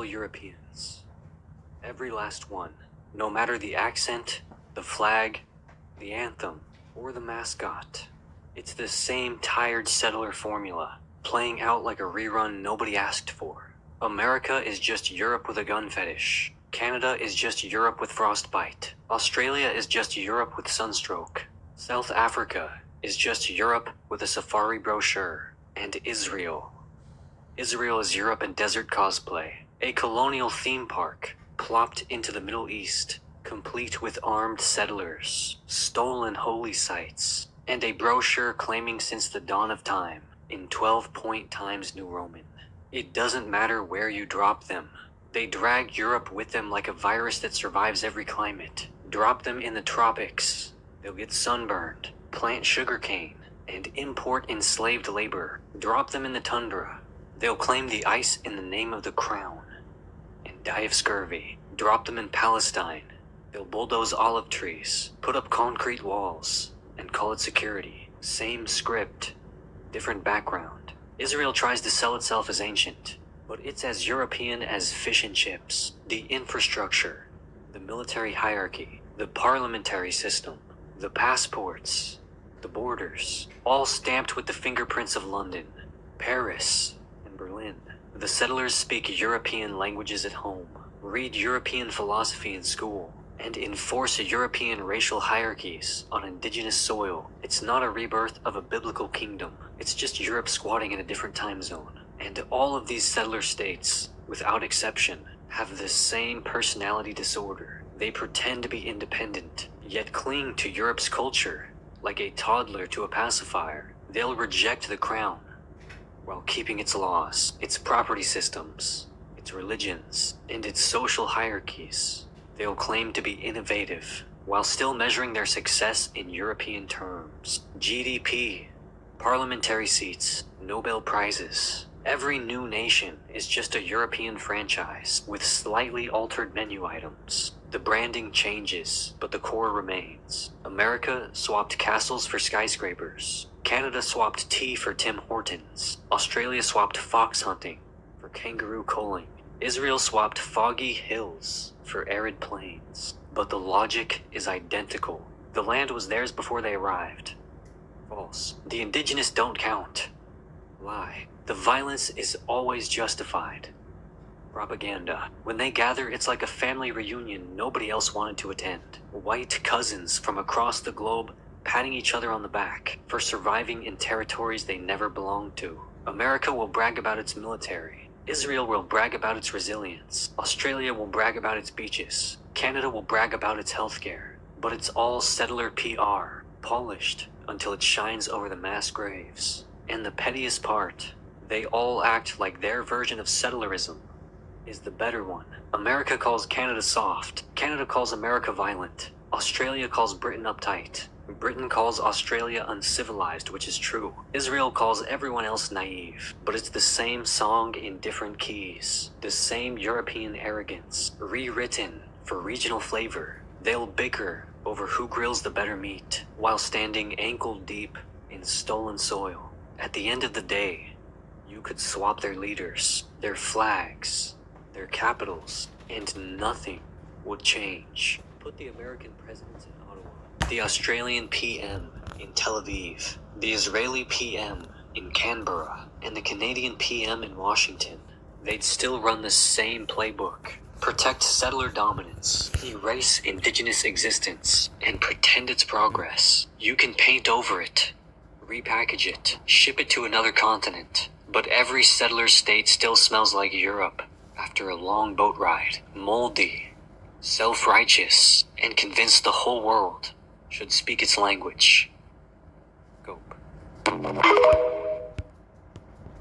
Europeans. Every last one. No matter the accent, the flag, the anthem, or the mascot. It's the same tired settler formula, playing out like a rerun nobody asked for. America is just Europe with a gun fetish. Canada is just Europe with frostbite. Australia is just Europe with sunstroke. South Africa is just Europe with a safari brochure. And Israel. Israel is Europe in desert cosplay. A colonial theme park plopped into the Middle East, complete with armed settlers, stolen holy sites, and a brochure claiming since the dawn of time in 12-point Times New Roman. It doesn't matter where you drop them. They drag Europe with them like a virus that survives every climate. Drop them in the tropics. They'll get sunburned, plant sugarcane, and import enslaved labor. Drop them in the tundra. They'll claim the ice in the name of the crown and die of scurvy. Drop them in Palestine. They'll bulldoze olive trees, put up concrete walls, and call it security. Same script, different background. Israel tries to sell itself as ancient, but it's as European as fish and chips. The infrastructure, the military hierarchy, the parliamentary system, the passports, the borders, all stamped with the fingerprints of London, Paris, and Berlin. The settlers speak European languages at home, read European philosophy in school, and enforce European racial hierarchies on indigenous soil. It's not a rebirth of a biblical kingdom. It's just Europe squatting in a different time zone. And all of these settler states, without exception, have the same personality disorder. They pretend to be independent, yet cling to Europe's culture like a toddler to a pacifier. They'll reject the crown while keeping its laws, its property systems, its religions, and its social hierarchies. They'll claim to be innovative while still measuring their success in European terms. GDP, parliamentary seats, Nobel Prizes. Every new nation is just a European franchise with slightly altered menu items. The branding changes, but the core remains. America swapped castles for skyscrapers. Canada swapped tea for Tim Hortons. Australia swapped fox hunting for kangaroo culling. Israel swapped foggy hills for arid plains. But the logic is identical. The land was theirs before they arrived. False. The indigenous don't count. Lie. The violence is always justified. Propaganda. When they gather, it's like a family reunion nobody else wanted to attend. White cousins from across the globe patting each other on the back for surviving in territories they never belonged to. America will brag about its military. Israel will brag about its resilience. Australia will brag about its beaches. Canada will brag about its healthcare. But it's all settler PR, polished until it shines over the mass graves. And the pettiest part, they all act like their version of settlerism is the better one. America calls Canada soft. Canada calls America violent. Australia calls Britain uptight. Britain calls Australia uncivilized, which is true. Israel calls everyone else naive. But it's the same song in different keys. The same European arrogance, rewritten for regional flavor. They'll bicker over who grills the better meat, while standing ankle deep in stolen soil. At the end of the day, you could swap their leaders, their flags, their capitals, and nothing would change. Put the American presidents in Ottawa, the Australian PM in Tel Aviv, the Israeli PM in Canberra, and the Canadian PM in Washington. They'd still run the same playbook. Protect settler dominance, erase indigenous existence, and pretend it's progress. You can paint over it, repackage it, ship it to another continent. But every settler state still smells like Europe after a long boat ride. Moldy, self-righteous, and convinced the whole world should speak its language. Go.